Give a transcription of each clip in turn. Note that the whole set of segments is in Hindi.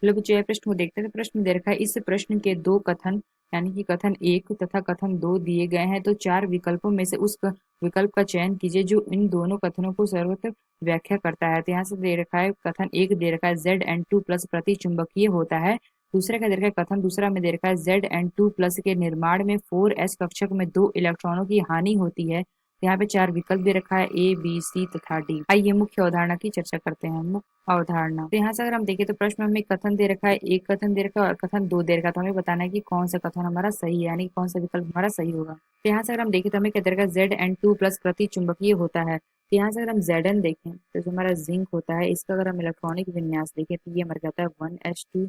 चलो बच्चों यह प्रश्न को देखते हैं। तो प्रश्न में दे रखा है, इस प्रश्न के दो कथन यानी कि कथन 1 तथा कथन 2 दिए गए हैं, तो चार विकल्पों में से उस विकल्प का चयन कीजिए जो इन दोनों कथनों को सर्वत्र व्याख्या करता है। तो यहाँ से दे रखा है कथन 1 दे रखा है Zn2 प्लस प्रति चुंबकीय होता है। दूसरे का दे रखा है कथन दूसरा में दे रखा है Zn2 प्लस के निर्माण में 4s कक्षक में 2 इलेक्ट्रॉनों की हानि होती है। यहाँ पे चार विकल्प दे रखा है ए बी सी तथा डी। आइए मुख्य अवधारणा की चर्चा करते हैं। मुख्य अवधारणा, तो यहाँ से अगर हम देखें तो प्रश्न में हमें कथन दे रखा है, एक कथन दे रखा है और कथन 2 दे रखा है। तो हमें बताना है कि कौन सा कथन हमारा सही है, यानी कौन सा विकल्प हमारा सही होगा। तो यहाँ से अगर हम देखें तो हमें क्या दे रखा है Zn2 प्लस प्रति चुंबकीय होता है। तो यहाँ से अगर हम Zn देखें तो जो हमारा जिंक होता है, इसका अगर हम इलेक्ट्रॉनिक विन्यास देखें तो ये हमारा कहता है 1s2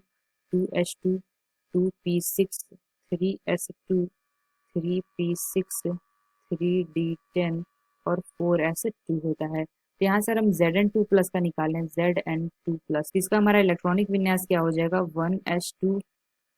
2h2 2p6 3s2 3p6 3d10 और 4s2 होता है। तो यहाँ से हम Zn2 प्लस का निकालें, Zn2 प्लस इसका हमारा इलेक्ट्रॉनिक विन्यास क्या हो जाएगा 1s2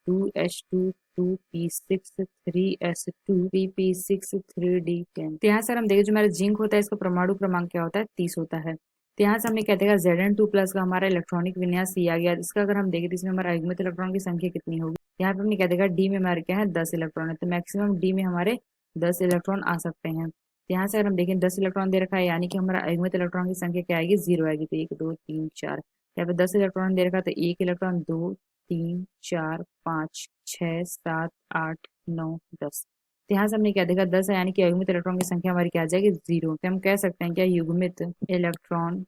2h2 2p6 3s2 3p6 3d10। तो यहाँ से हम देखें जो हमारा जिंक होता है, इसका परमाणु क्रमांक क्या होता है 30 होता है। तो यहाँ से हमें कहते हैं Zn2 प्लस का हमारा इलेक्ट्रॉनिक विन्यास दिया गया। इसका अगर हम देखें तो इसमें हमारा युग्मित इलेक्ट्रॉन की संख्या कितनी होगी, यहाँ पे हमने क्या देखा डी में हमारे क्या है 10 इलेक्ट्रॉन है, तो मैक्सिमम डी में हमारे 10 इलेक्ट्रॉन आ सकते हैं। तो यहाँ से अगर हम देखें 10 इलेक्ट्रॉन दे रखा है, यानी कि हमारा अयुग्मित इलेक्ट्रॉन की संख्या क्या आएगी 0 आएगी। तो 1 2 3 4, यहाँ पे 10 इलेक्ट्रॉन दे रखा है तो 1 इलेक्ट्रॉन 2 3 4 5 6 7 8 9 10। तो यहाँ से हमने क्या देखा 10 है, यानी कि अयुग्मित इलेक्ट्रॉन की संख्या हमारी क्या आ जाएगी 0। तो हम कह सकते हैं क्या युग्मित इलेक्ट्रॉन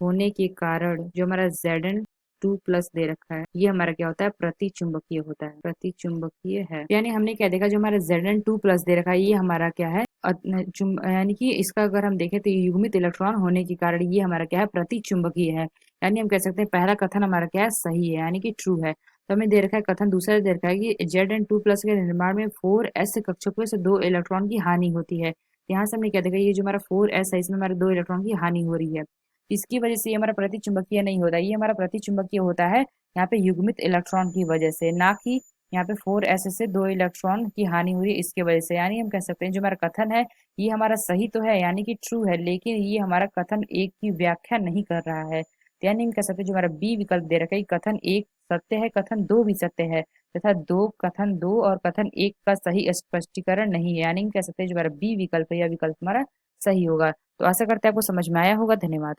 होने के कारण जो हमारा Zn2 प्लस दे रखा है, ये हमारा क्या होता है प्रति चुंबकीय होता है, प्रति चुंबकीय है। यानी हमने क्या देखा जो हमारा Zn2 प्लस दे रखा है, ये हमारा क्या है यानी कि इसका अगर हम देखें तो युग्मित इलेक्ट्रॉन होने के कारण ये हमारा क्या है प्रति चुंबकीय है। यानी हम कह सकते हैं पहला कथन हमारा क्या है सही है, यानी कि ट्रू है। तो हमें दे रखा है कथन दूसरा दे रखा है कि Zn2 प्लस के निर्माण में 4s कक्षकों से 2 इलेक्ट्रॉन की हानि होती है। यहाँ से हमने क्या देखा ये जो हमारा 4s है, इसमें हमारे 2 इलेक्ट्रॉन की हानि हो रही है। इसकी वजह से ये हमारा प्रति चुंबकीय नहीं होता, ये हमारा प्रति चुंबकीय होता है यहाँ पे युग्मित इलेक्ट्रॉन की वजह से, ना कि यहाँ पे 4s से 2 इलेक्ट्रॉन की हानि हुई है इसके वजह से। यानी हम कह सकते हैं जो हमारा कथन है ये हमारा सही तो है, यानी कि ट्रू है, लेकिन ये हमारा कथन एक की व्याख्या नहीं कर रहा है। तो यानी हम कह सकते हैं जो हमारा बी विकल्प दे रखा है कथन 1 सत्य है, कथन 2 भी सत्य है, तथा कथन 2 और कथन 1 का सही स्पष्टीकरण नहीं है। यानी हम कह सकते हैं जो हमारा बी विकल्प है यह विकल्प हमारा सही होगा। तो आशा करते हैं आपको समझ में आया होगा। धन्यवाद।